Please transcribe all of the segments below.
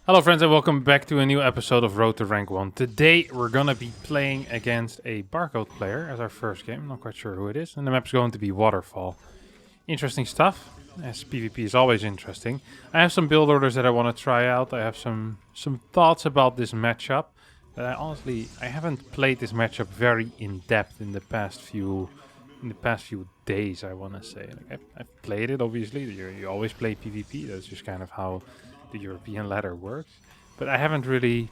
Hello friends and welcome back to a new episode of Road to Rank 1. Today we're gonna be playing against a barcode player as our first game. Not quite sure who it is. And the map's going to be Waterfall. Interesting stuff, as PvP is always interesting. I have some build orders that I want to try out. I have some thoughts about this matchup. I haven't played this matchup very in depth in the past few days, I want to say. Like I've played it, obviously. You always play PvP. That's just kind of how the European ladder works. But I haven't really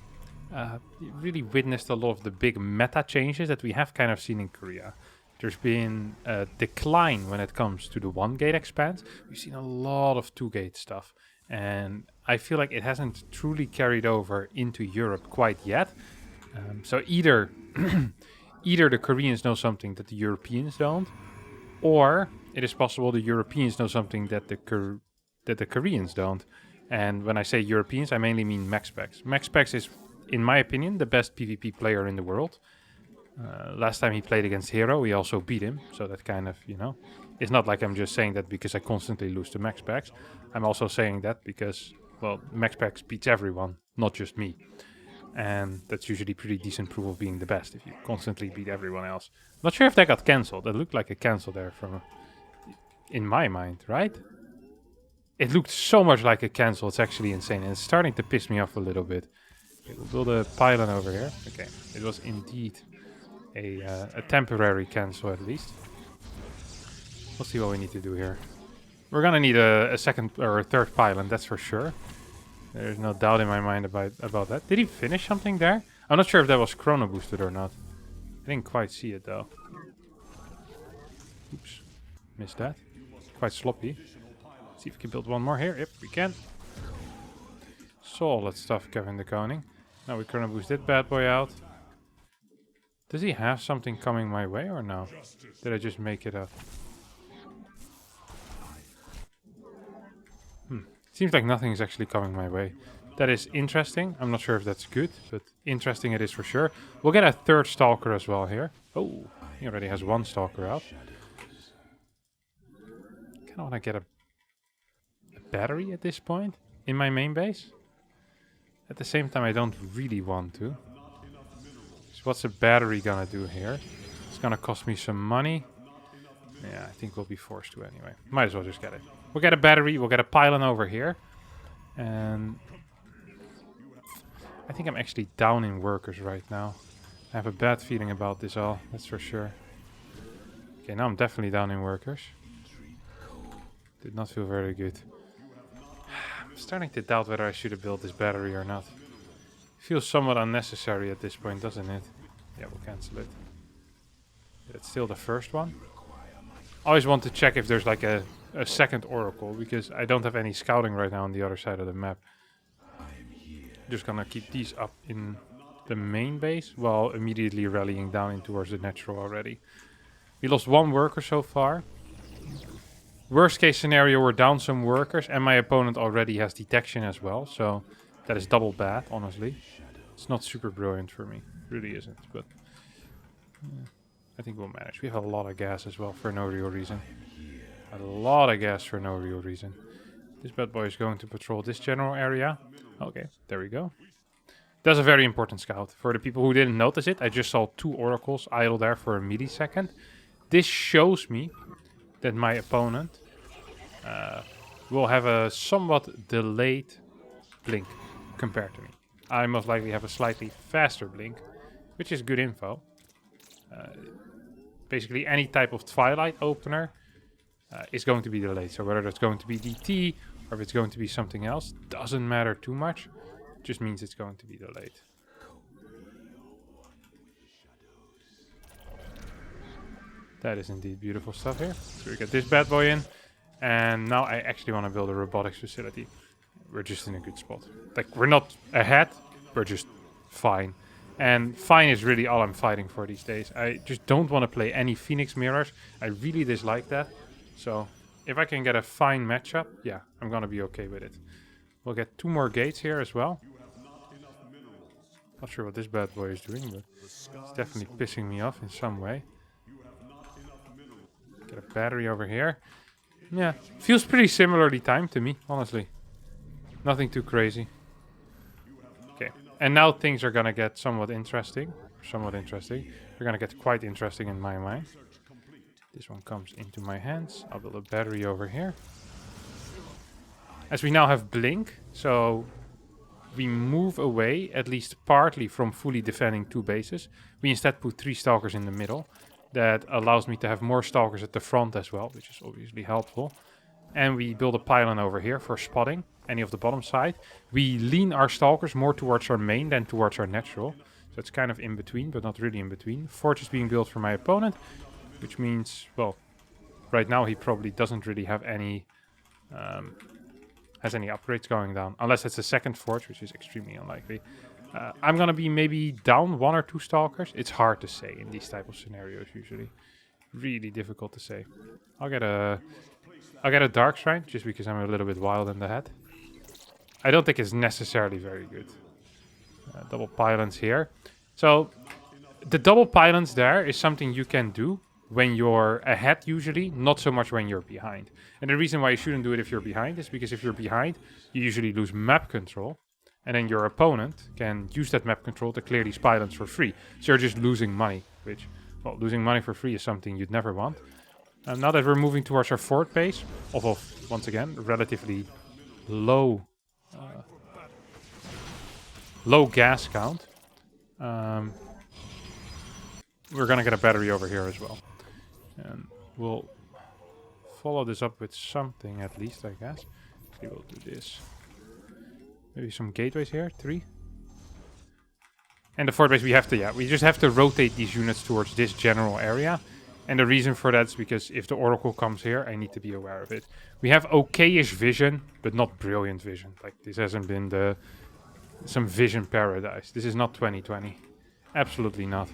witnessed a lot of the big meta changes that we have kind of seen in Korea. There's been a decline when it comes to the one-gate expands. We've seen a lot of two-gate stuff. And I feel like it hasn't truly carried over into Europe quite yet. So either the Koreans know something that the Europeans don't, or it is possible the Europeans know something that the Koreans don't. And when I say Europeans, I mainly mean MaxPax. MaxPax is, in my opinion, the best PvP player in the world. Last time he played against Hero, we also beat him. So that kind of, it's not like I'm just saying that because I constantly lose to MaxPax. I'm also saying that because, well, MaxPax beats everyone, not just me. And that's usually pretty decent proof of being the best if you constantly beat everyone else. Not sure if that got cancelled. That looked like a cancel there in my mind, right? It looked so much like a cancel, it's actually insane. And it's starting to piss me off a little bit. Okay, we'll build a pylon over here. Okay, it was indeed a temporary cancel at least. We'll see what we need to do here. We're gonna need a second or a third pylon, that's for sure. There's no doubt in my mind about that. Did he finish something there? I'm not sure if that was chrono boosted or not. I didn't quite see it though. Oops, missed that. Quite sloppy. See if we can build one more here. Yep, we can. Solid stuff, Kevin the Koning. Now we chrono boost that bad boy out. Does he have something coming my way or no? Did I just make it up? Seems like nothing is actually coming my way. That is interesting. I'm not sure if that's good, but interesting it is for sure. We'll get a third Stalker as well here. Oh, he already has one Stalker out. Kinda wanna get a battery at this point in my main base. At the same time, I don't really want to. So what's a battery gonna do here? It's gonna cost me some money. Yeah, I think we'll be forced to anyway. Might as well just get it. We'll get a battery, we'll get a pylon over here. And I think I'm actually down in workers right now. I have a bad feeling about this all, that's for sure. Okay, now I'm definitely down in workers. Did not feel very good. I'm starting to doubt whether I should have built this battery or not. Feels somewhat unnecessary at this point, doesn't it? Yeah, we'll cancel it. It's still the first one. Always want to check if there's like a second oracle, because I don't have any scouting right now on the other side of the map. Just gonna keep these up in the main base while immediately rallying down in towards the natural already. We lost one worker so far. Worst case scenario, we're down some workers and my opponent already has detection as well. So that is double bad, honestly. It's not super brilliant for me. It really isn't, but I think we'll manage. We have a lot of gas as well for no real reason. A lot of gas for no real reason. This bad boy is going to patrol this general area. Okay, there we go. That's a very important scout. For the people who didn't notice it, I just saw 2 oracles idle there for a millisecond. This shows me that my opponent will have a somewhat delayed blink compared to me. I most likely have a slightly faster blink, which is good info. Basically any type of Twilight opener is going to be delayed. So whether that's going to be DT or if it's going to be something else, doesn't matter too much. It just means it's going to be delayed. That is indeed beautiful stuff here. So we get this bad boy in. And now I actually want to build a robotics facility. We're just in a good spot. Like, we're not ahead, we're just fine. And fine is really all I'm fighting for these days. I just don't want to play any Phoenix mirrors. I really dislike that. So if I can get a fine matchup, yeah, I'm going to be okay with it. We'll get 2 more gates here as well. Not sure what this bad boy is doing, but it's definitely pissing me off in some way. Get a battery over here. Yeah, feels pretty similarly timed to me, honestly. Nothing too crazy. And now things are gonna get somewhat interesting. Somewhat interesting. They're gonna get quite interesting in my mind. This one comes into my hands. I'll build a battery over here. As we now have Blink, so we move away, at least partly, from fully defending 2 bases. We instead put 3 Stalkers in the middle. That allows me to have more Stalkers at the front as well, which is obviously helpful. And we build a pylon over here for spotting any of the bottom side. We lean our Stalkers more towards our main than towards our natural. So it's kind of in between, but not really in between. Forge is being built for my opponent, which means, well, right now he probably doesn't really have any... has any upgrades going down, unless it's a second forge, which is extremely unlikely. I'm gonna be maybe down 1 or 2 Stalkers. It's hard to say in these type of scenarios usually. Really difficult to say. I'll get a Dark Shrine, just because I'm a little bit wild in the head. I don't think it's necessarily very good. Double pylons here. So, the double pylons there is something you can do when you're ahead usually, not so much when you're behind. And the reason why you shouldn't do it if you're behind is because if you're behind, you usually lose map control. And then your opponent can use that map control to clear these pylons for free. So you're just losing money, which, well, losing money for free is something you'd never want. Now that we're moving towards our fort base, of once again, relatively low gas count, we're gonna get a battery over here as well. And we'll follow this up with something at least, I guess. Actually, we'll do this. Maybe some gateways here, 3. And the fort base we have to, yeah, we just have to rotate these units towards this general area. And the reason for that is because if the Oracle comes here, I need to be aware of it. We have okay-ish vision, but not brilliant vision. Like, this hasn't been some vision paradise. This is not 2020. Absolutely not.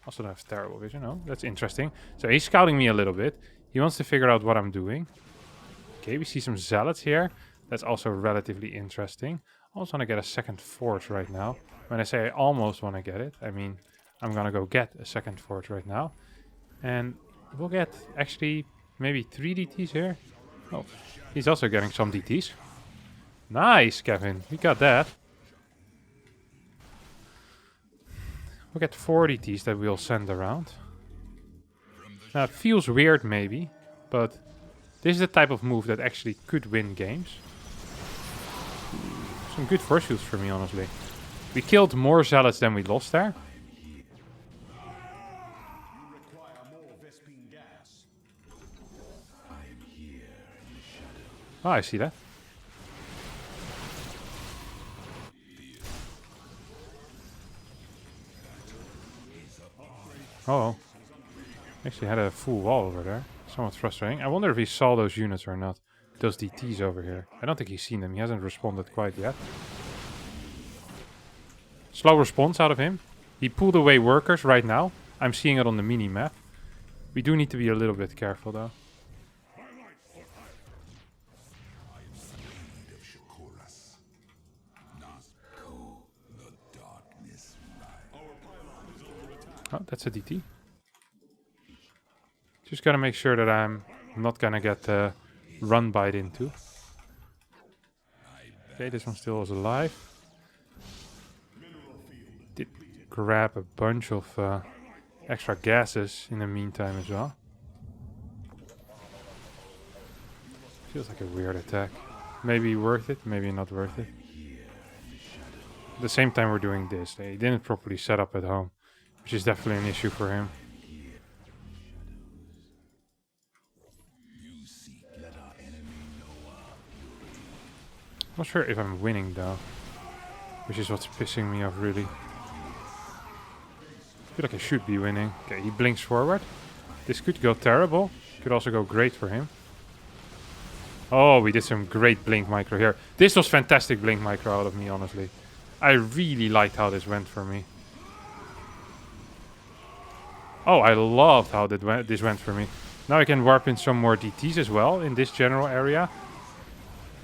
Also don't have terrible vision. Oh, that's interesting. So he's scouting me a little bit. He wants to figure out what I'm doing. Okay, we see some zealots here. That's also relatively interesting. I also want to get a second forge right now. When I say I almost want to get it, I mean I'm gonna go get a second forge right now. And we'll get actually maybe 3 DTs here. Oh, he's also getting some DTs. Nice, Kevin. We got that. We'll get 4 DTs that we'll send around. Now, it feels weird maybe, but this is the type of move that actually could win games. Some good force fields for me, honestly. We killed more zealots than we lost there. Oh, I see that. Oh, actually had a full wall over there. Somewhat frustrating. I wonder if he saw those units or not. Those DTs over here. I don't think he's seen them. He hasn't responded quite yet. Slow response out of him. He pulled away workers right now. I'm seeing it on the mini-map. We do need to be a little bit careful though. Oh, that's a DT. Just gotta make sure that I'm not gonna get run by it into. Okay, this one still is alive. Did grab a bunch of extra gases in the meantime as well. Feels like a weird attack. Maybe worth it, maybe not worth it. At the same time we're doing this. They didn't properly set up at home, which is definitely an issue for him. Not sure if I'm winning though, which is what's pissing me off really. I feel like I should be winning. Okay, he blinks forward. This could go terrible. Could also go great for him. Oh, we did some great blink micro here. This was fantastic blink micro out of me, honestly. I really liked how this went for me. Oh, I loved how this went for me. Now I can warp in some more DTs as well in this general area.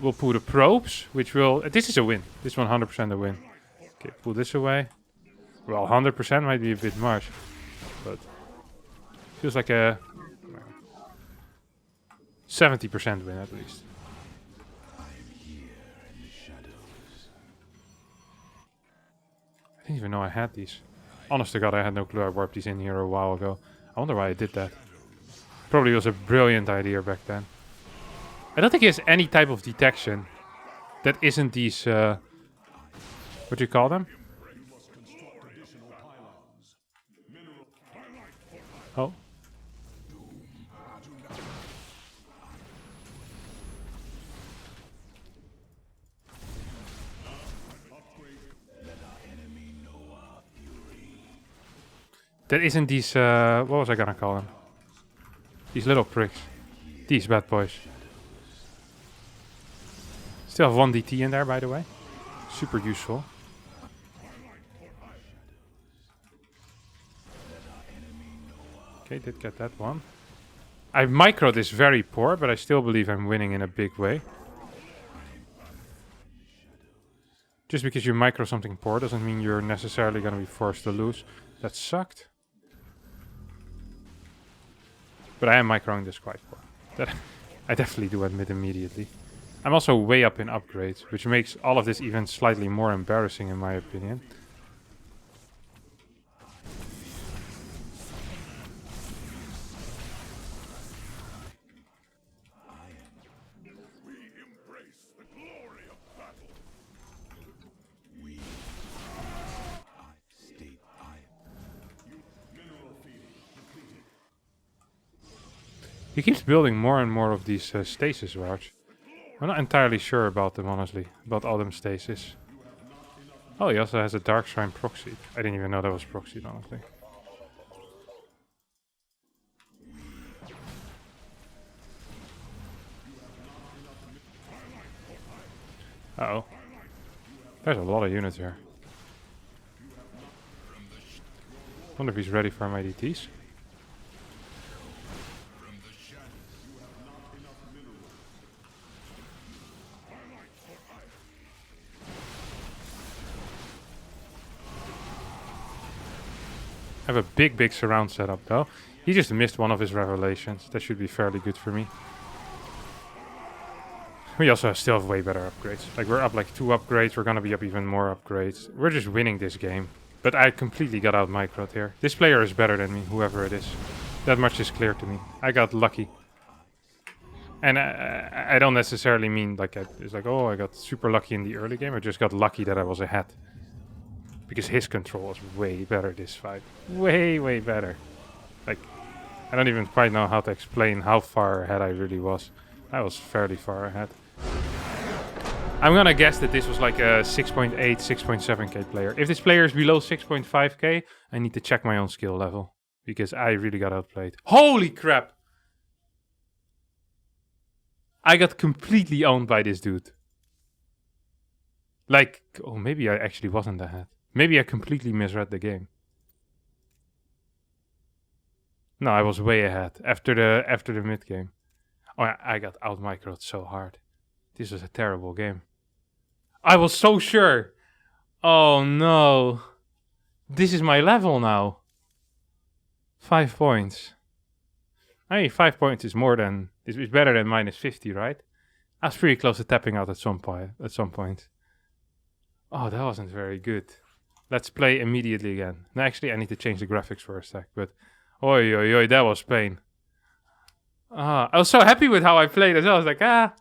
We'll pull the probes, which will... this is a win. This 100% a win. Okay, pull this away. Well, 100% might be a bit much, but feels like a 70% win at least. didn't even know I had these. Honest to God, I had no clue I warped these in here a while ago. I wonder why I did that. Probably was a brilliant idea back then. I don't think he has any type of detection that isn't these, what do you call them? Oh. That isn't these, what was I gonna call them? These little pricks. These bad boys. Still have 1 DT in there, by the way. Super useful. Okay, did get that one. I microed this very poor, but I still believe I'm winning in a big way. Just because you micro something poor doesn't mean you're necessarily going to be forced to lose. That sucked. But I am microing this quite poor. That I definitely do admit immediately. I'm also way up in upgrades, which makes all of this even slightly more embarrassing in my opinion. He keeps building more and more of these stasis wards. I'm not entirely sure about them, honestly. About all them stasis. Oh, he also has a Dark Shrine proxied. I didn't even know that was proxied, honestly. Uh-oh. There's a lot of units here. Wonder if he's ready for my DTs. I have a big surround setup though. He just missed one of his revelations. That should be fairly good for me. We also still have way better upgrades. Like we're up like 2 upgrades. We're gonna be up even more upgrades. We're just winning this game. But I completely got out microed here. This player is better than me, whoever it is. That much is clear to me. I got lucky. And I don't necessarily mean like it's like, oh, I got super lucky in the early game. I just got lucky that I was ahead. Because his control was way better this fight. Way better. Like, I don't even quite know how to explain how far ahead I really was. I was fairly far ahead. I'm gonna guess that this was like a 6.8, 6.7k player. If this player is below 6.5k, I need to check my own skill level. Because I really got outplayed. Holy crap! I got completely owned by this dude. Like, oh, maybe I actually wasn't ahead. Maybe I completely misread the game. No, I was way ahead after the mid game. Oh, I got out microed so hard. This was a terrible game. I was so sure. Oh no. This is my level now. 5 points. I mean, 5 points is more than is better than minus 50, right? I was pretty close to tapping out at some point. Oh, that wasn't very good. Let's play immediately again. No, actually, I need to change the graphics for a sec, but oi, that was pain. I was so happy with how I played as well. I was like, I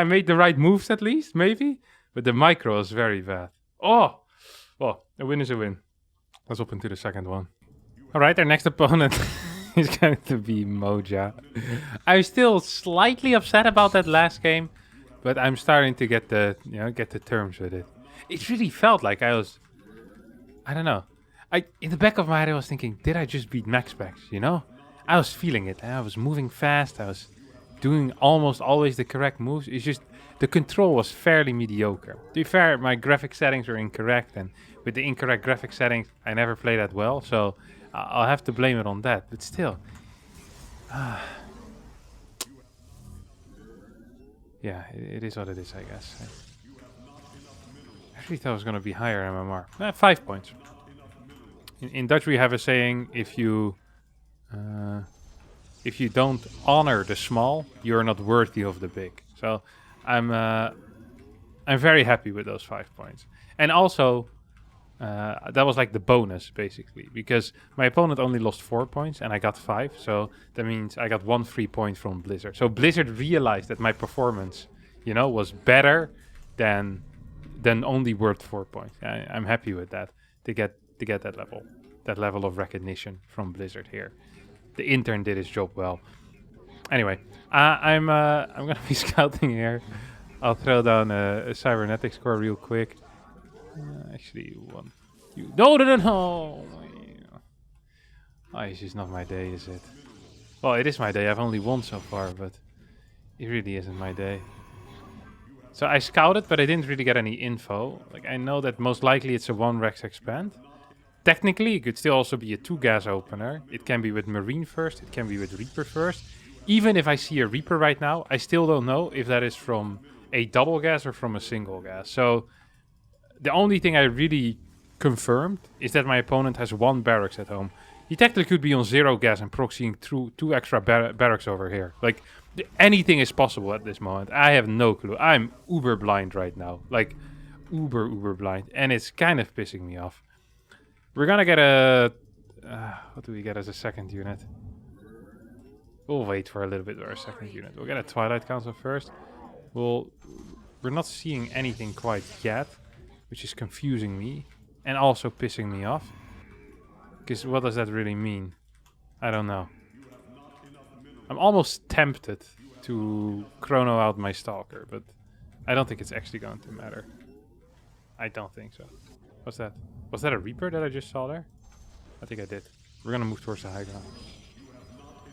made the right moves at least, maybe. But the micro was very bad. Oh, well, a win is a win. Let's hop into the second one. All right, our next opponent is going to be Moja. I'm still slightly upset about that last game, but I'm starting to get the terms with it. It really felt like I don't know. In the back of my head, I was thinking, did I just beat max specs, I was feeling it. I was moving fast. I was doing almost always the correct moves. It's just the control was fairly mediocre. To be fair, my graphic settings were incorrect, and with the incorrect graphic settings, I never play that well. So I'll have to blame it on that. But still, yeah, it is what it is, I guess. I actually thought it was going to be higher MMR. 5 points. In Dutch, we have a saying: if you don't honor the small, you're not worthy of the big. So I'm very happy with those 5 points. And also, That was like the bonus, basically, because my opponent only lost 4 points and I got 5, so that means I got 1 free point from Blizzard. So Blizzard realized that my performance, you know, was better than only worth 4 points. I'm happy with that to get that level of recognition from Blizzard here. The intern did his job well. Anyway, I'm gonna be scouting here. I'll throw down a cybernetic score real quick. Actually, one. No! Oh, it's just not my day, is it? Well, it is my day. I've only won so far, but it really isn't my day. So I scouted, but I didn't really get any info. Like, I know that most likely it's a 1 Rex expand. Technically, it could still also be a 2 gas opener. It can be with Marine first. It can be with Reaper first. Even if I see a Reaper right now, I still don't know if that is from a double gas or from a single gas. So the only thing I really confirmed is that my opponent has 1 barracks at home. He technically could be on 0 gas and proxying through 2 extra barracks over here. Like, anything is possible at this moment. I have no clue. I'm uber blind right now. Like, uber blind. And it's kind of pissing me off. We're gonna get a... what do we get as a second unit? We'll wait for a little bit for our second unit. We'll get a Twilight Council first. We're not seeing anything quite yet, which is confusing me and also pissing me off. Because what does that really mean? I don't know. I'm almost tempted to chrono out my Stalker, but I don't think it's actually going to matter. I don't think so. What's that? Was that a Reaper that I just saw there? I think I did. We're gonna move towards the high ground.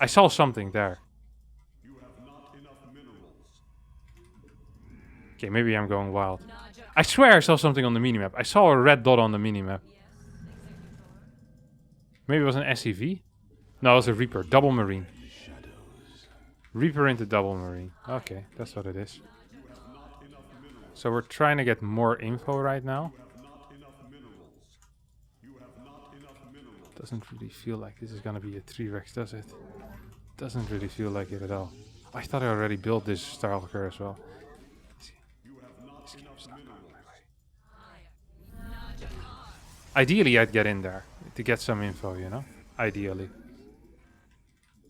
I saw something there. Okay, maybe I'm going wild. I swear I saw something on the minimap. I saw a red dot on the minimap. Maybe it was an SCV? No, it was a Reaper. Double Marine. Reaper into double Marine. Okay, that's what it is. So we're trying to get more info right now. Doesn't really feel like this is gonna be a 3 Rex, does it? Doesn't really feel like it at all. I thought I already built this Stalker as well. Ideally, I'd get in there to get some info, you know? Ideally.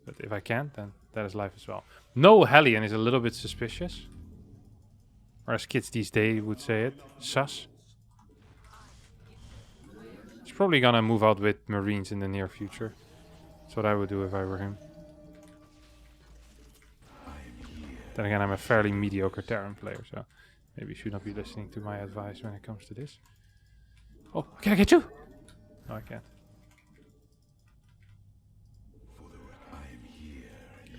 But if I can't, then that is life as well. No Hellion is a little bit suspicious. Or as kids these days would say it, sus. He's probably gonna move out with Marines in the near future. That's what I would do if I were him. Then again, I'm a fairly mediocre Terran player, so maybe you should not be listening to my advice when it comes to this. Oh, can I get you? No, I can't.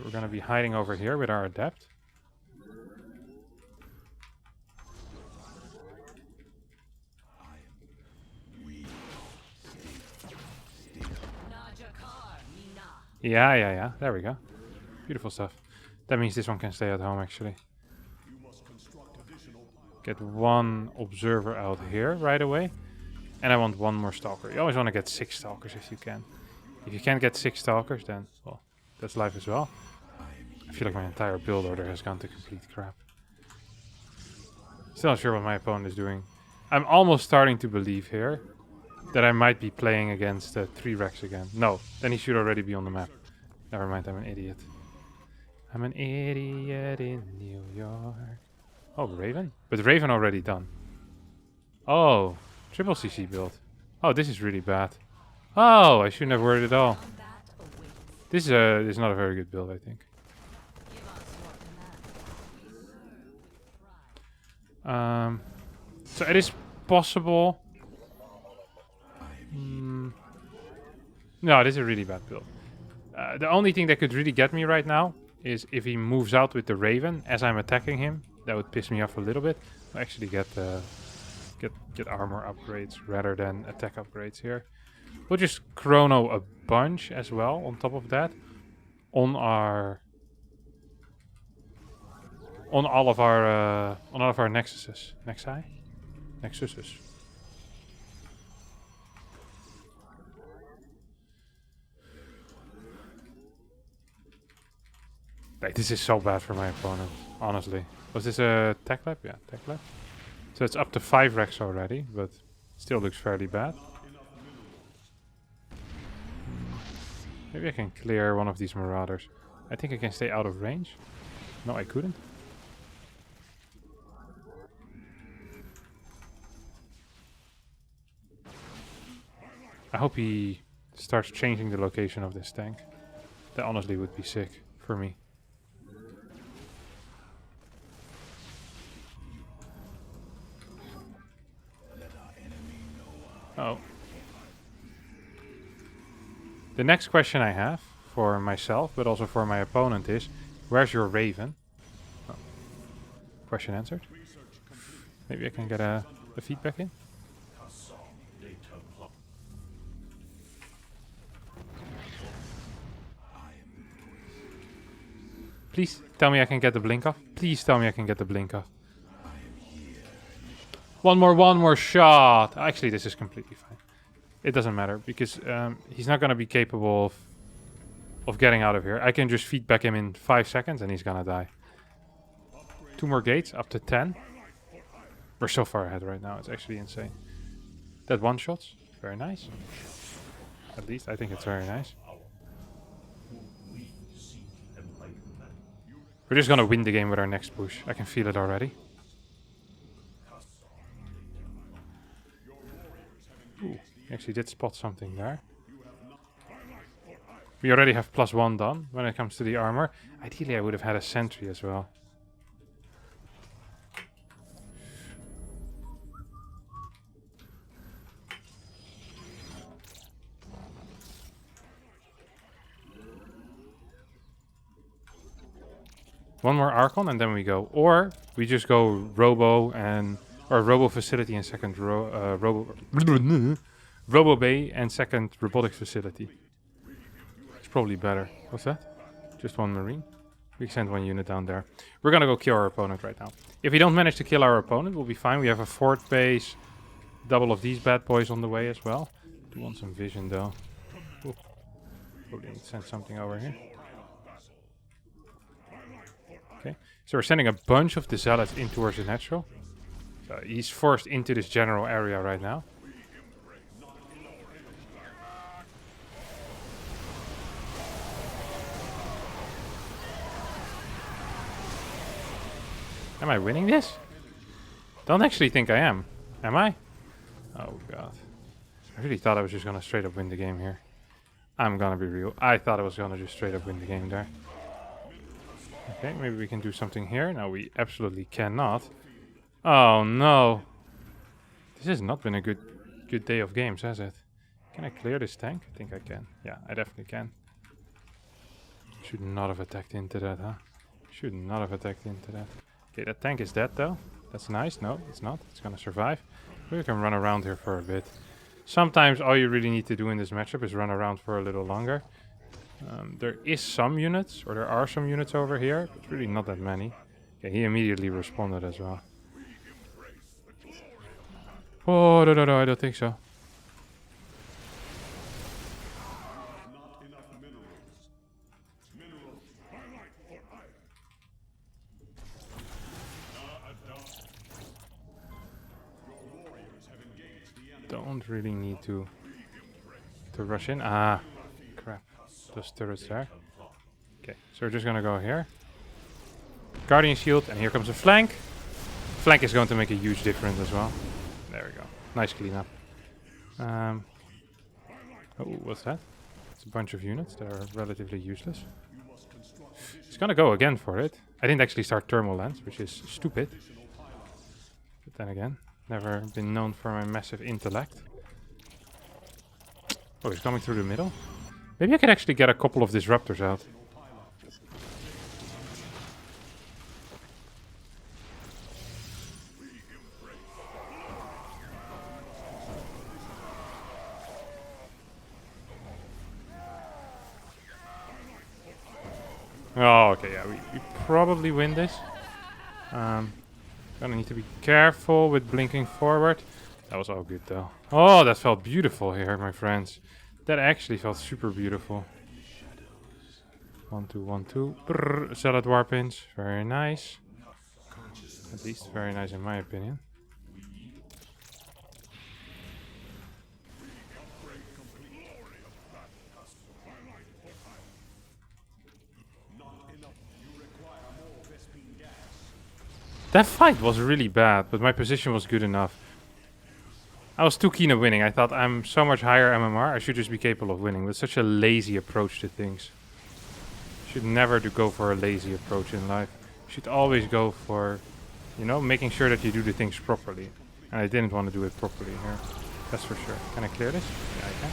We're gonna be hiding over here with our Adept. Yeah. There we go. Beautiful stuff. That means this one can stay at home, actually. Get 1 observer out here right away. And I want 1 more Stalker. You always want to get 6 Stalkers if you can. If you can't get 6 Stalkers, then, well, that's life as well. I feel like my entire build order has gone to complete crap. Still not sure what my opponent is doing. I'm almost starting to believe here that I might be playing against 3 Rex again. No, then he should already be on the map. Never mind, I'm an idiot. I'm an idiot in New York. Oh, Raven? But Raven already done. Oh, triple CC build. Oh, this is really bad. Oh, I shouldn't have worried at all. This is not a very good build, I think. So it is possible. No, this is a really bad build. The only thing that could really get me right now is if he moves out with the Raven as I'm attacking him. That would piss me off a little bit. I'll actually get armor upgrades rather than attack upgrades here. We'll just chrono a bunch as well on top of that on all of our nexuses. Nexuses. Like, this is so bad for my opponent, honestly. Was this a tech lab? Yeah, tech lab. So it's up to 5 Rex already, but Still looks fairly bad. Maybe I can clear one of these marauders. I think I can stay out of range. No, I couldn't. I hope he starts changing the location of this tank. That honestly would be sick for me. Oh. The next question I have for myself, but also for my opponent is, where's your Raven? Oh. Question answered. Maybe I can get a feedback in. Please tell me I can get the blink off. Please tell me I can get the blink off. One more shot. Actually, this is completely fine. It doesn't matter because he's not going to be capable of getting out of here. I can just feedback him in 5 seconds and he's going to die. 2 more gates, up to 10. We're so far ahead right now. It's actually insane. That one shots. Very nice. At least I think it's very nice. We're just going to win the game with our next push. I can feel it already. Ooh, actually did spot something there. We already have +1 done when it comes to the armor. Ideally I would have had a sentry as well. One more Archon and then we go. Or we just go Robo and... Or Robo Facility and second Robo Bay and second Robotics Facility. It's probably better. What's that? Just 1 Marine. We send 1 unit down there. We're gonna go kill our opponent right now. If we don't manage to kill our opponent, we'll be fine. We have a fort base. Double of these bad boys on the way as well. Do want some vision though. Ooh. Probably need to send something over here. Okay. So we're sending a bunch of the zealots in towards the natural. So he's forced into this general area right now. Am I winning this? Don't actually think I am. Am I? Oh god. I really thought I was just gonna straight up win the game here. I'm gonna be real. I thought I was gonna just straight up win the game there. Okay, maybe we can do something here. No, we absolutely cannot. Oh no. This has not been a good day of games, has it? Can I clear this tank? I think I can. Yeah, I definitely can. Should not have attacked into that, huh? Should not have attacked into that. Okay, that tank is dead though. That's nice. No, it's not. It's gonna survive. We can run around here for a bit. Sometimes all you really need to do in this matchup is run around for a little longer. There is some units, or there are some units over here, but really not that many. Okay, he immediately responded as well. Oh, no, I don't think so. Don't really need to rush in. Ah, crap. Those turrets there. Okay, so we're just gonna go here. Guardian shield, and here comes a flank. Flank is going to make a huge difference as well. There we go. Nice cleanup. Oh, what's that? It's a bunch of units that are relatively useless. He's gonna go again for it. I didn't actually start thermal lens, which is stupid. But then again, never been known for my massive intellect. Oh, he's coming through the middle. Maybe I could actually get a couple of disruptors out. Oh, okay, yeah, we probably win this. Gonna need to be careful with blinking forward. That was all good though. Oh, that felt beautiful here, my friends. That actually felt super beautiful. 1, 2, 1, 2. Brrr, salad warpins. Very nice. At least very nice in my opinion. That fight was really bad, but my position was good enough. I was too keen on winning. I thought I'm so much higher MMR, I should just be capable of winning. With such a lazy approach to things. You should never go for a lazy approach in life. You should always go for, you know, making sure that you do the things properly. And I didn't want to do it properly here. That's for sure. Can I clear this? Yeah, I can.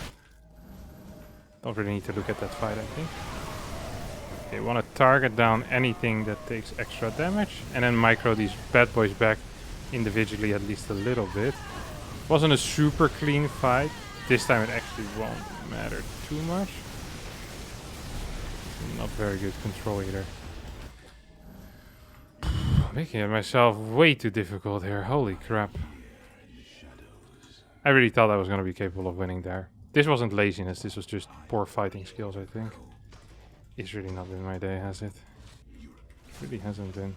Don't really need to look at that fight, I think. Okay, want to target down anything that takes extra damage. And then micro these bad boys back individually at least a little bit. Wasn't a super clean fight. This time it actually won't matter too much. Not very good control either. Making it myself way too difficult here. Holy crap. I really thought I was going to be capable of winning there. This wasn't laziness. This was just poor fighting skills, I think. It's really not been my day, has it? It really hasn't been.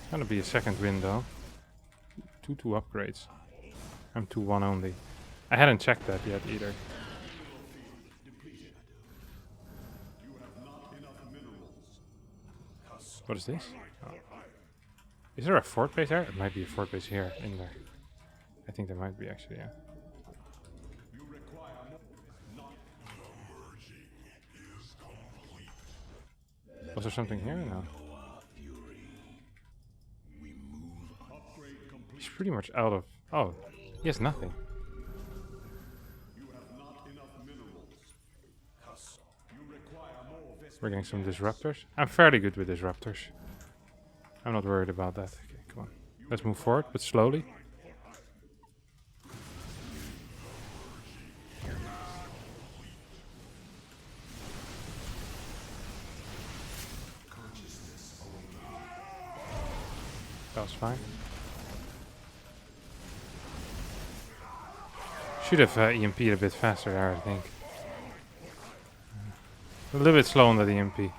It's going to be a second win, though. 2 upgrades. I'm 2-1 only. I hadn't checked that yet either. What is this? Oh. Is there a fort base there? It might be a fort base here, in there. I think there might be actually, yeah. Was there something here? No. He's pretty much out of... Oh, he has nothing. We're getting some disruptors. I'm fairly good with disruptors. I'm not worried about that. Okay, come on. Let's move forward, but slowly. That was fine. Should have EMP'd a bit faster there, I think. A little bit slow on the EMP. I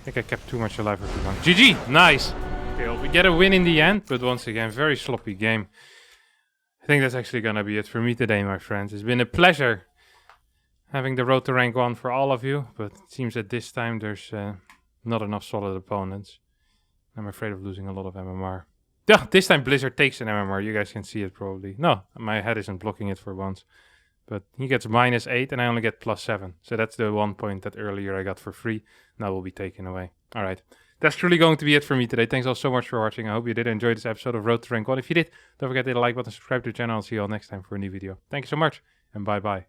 think I kept too much alive for too long. GG! Nice! Okay, well, we get a win in the end, but once again, very sloppy game. I think that's actually gonna be it for me today, my friends. It's been a pleasure having the road to rank 1 for all of you, but it seems that this time there's not enough solid opponents. I'm afraid of losing a lot of MMR. Yeah, this time Blizzard takes an MMR. You guys can see it probably. No, my head isn't blocking it for once. But he gets -8 and I only get +7. So that's the 1 point that earlier I got for free. Now will be taken away. Alright, that's truly going to be it for me today. Thanks all so much for watching. I hope you did enjoy this episode of Road to Rank 1. If you did, don't forget to hit the like button, subscribe to the channel. I'll see you all next time for a new video. Thank you so much and bye bye.